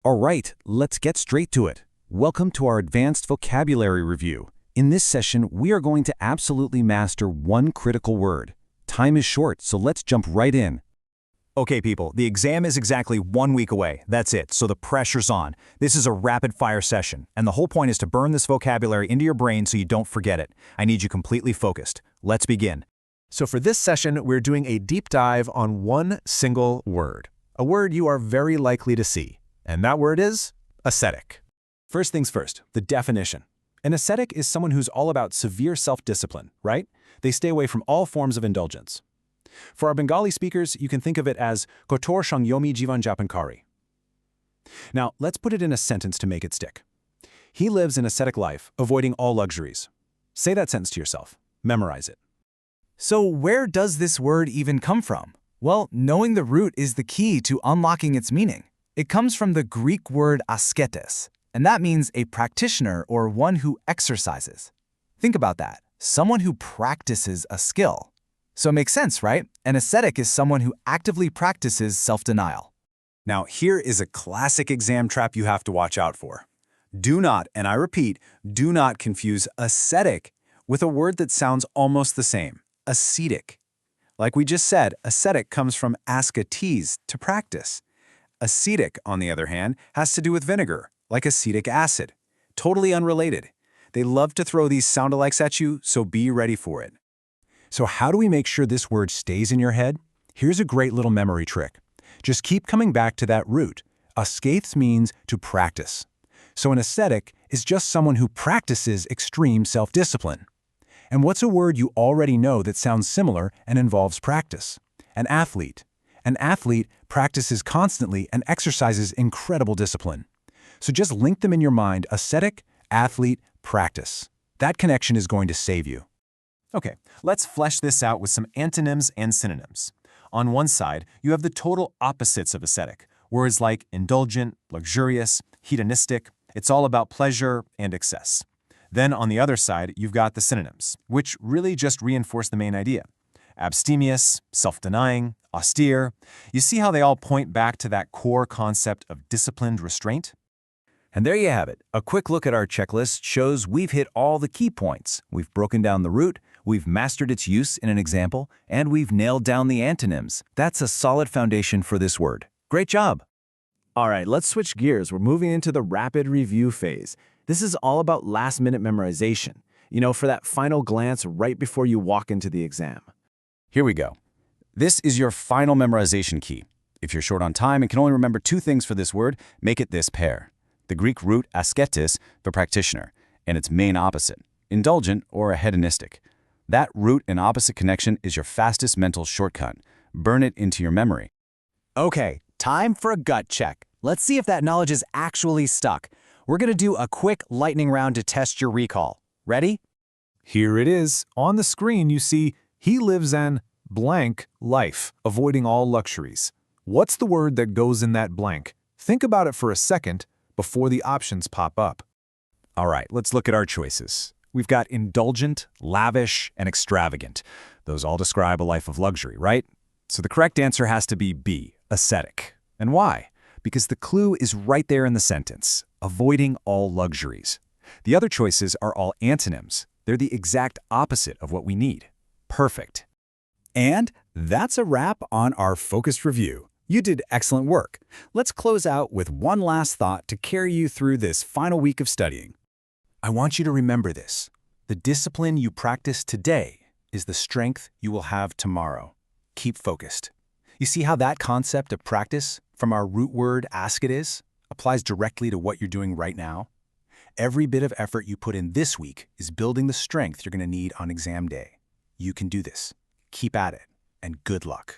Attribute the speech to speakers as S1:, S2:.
S1: All right, let's get straight to it. Welcome to our advanced vocabulary review. In this session, we are going to absolutely master one critical word. Time is short, so let's jump right in.
S2: Okay, people, the exam is exactly 1 week away. That's it, so the pressure's on. This is a rapid-fire session, and the whole point is to burn this vocabulary into your brain so you don't forget it. I need you completely focused. Let's begin.
S3: So for this session, we're doing a deep dive on one single word, a word you are very likely to see. And that word is ascetic.
S4: First things first, the definition. An ascetic is someone who's all about severe self-discipline, right? They stay away from all forms of indulgence. For our Bengali speakers, you can think of it as kotor sangyomi jivan japan kari. Now, let's put it in a sentence to make it stick. He lives an ascetic life, avoiding all luxuries. Say that sentence to yourself. Memorize it.
S5: So where does this word even come from? Well, knowing the root is the key to unlocking its meaning. It comes from the Greek word ascetes, and that means a practitioner or one who exercises. Think about that, someone who practices a skill. So it makes sense, right? An ascetic is someone who actively practices self-denial.
S1: Now, here is a classic exam trap you have to watch out for. Do not, and I repeat, do not confuse ascetic with a word that sounds almost the same, ascetic. Like we just said, ascetic comes from ascetes, to practice. Ascetic, on the other hand, has to do with vinegar, like acetic acid. Totally unrelated. They love to throw these sound-alikes at you, so be ready for it. So how do we make sure this word stays in your head? Here's a great little memory trick. Just keep coming back to that root. Ascetes means to practice. So an ascetic is just someone who practices extreme self-discipline. And what's a word you already know that sounds similar and involves practice? An athlete. An athlete practices constantly and exercises incredible discipline. So just link them in your mind: ascetic, athlete, practice. That connection is going to save you.
S4: Okay, let's flesh this out with some antonyms and synonyms. On one side, you have the total opposites of ascetic, words like indulgent, luxurious, hedonistic. It's all about pleasure and excess. Then on the other side, you've got the synonyms, which really just reinforce the main idea. Abstemious, self-denying, austere. You see how they all point back to that core concept of disciplined restraint?
S1: And there you have it. A quick look at our checklist shows we've hit all the key points. We've broken down the root, we've mastered its use in an example, and we've nailed down the antonyms. That's a solid foundation for this word. Great job!
S6: All right, let's switch gears. We're moving into the rapid review phase. This is all about last-minute memorization, for that final glance right before you walk into the exam.
S1: Here we go. This is your final memorization key. If you're short on time and can only remember two things for this word, make it this pair. The Greek root ascetes, the practitioner, and its main opposite, indulgent or a hedonistic. That root and opposite connection is your fastest mental shortcut. Burn it into your memory.
S5: Okay, time for a gut check. Let's see if that knowledge is actually stuck. We're going to do a quick lightning round to test your recall. Ready?
S3: Here it is. On the screen, you see, he lives an blank life, avoiding all luxuries. What's the word that goes in that blank? Think about it for a second before the options pop up.
S1: All right, let's look at our choices. We've got indulgent, lavish, and extravagant. Those all describe a life of luxury, right? So the correct answer has to be B, ascetic. And why? Because the clue is right there in the sentence, avoiding all luxuries. The other choices are all antonyms. They're the exact opposite of what we need. Perfect. And that's a wrap on our focused review. You did excellent work. Let's close out with one last thought to carry you through this final week of studying. I want you to remember this. The discipline you practice today is the strength you will have tomorrow. Keep focused. You see how that concept of practice, from our root word ascetes, applies directly to what you're doing right now? Every bit of effort you put in this week is building the strength you're going to need on exam day. You can do this. Keep at it, and good luck.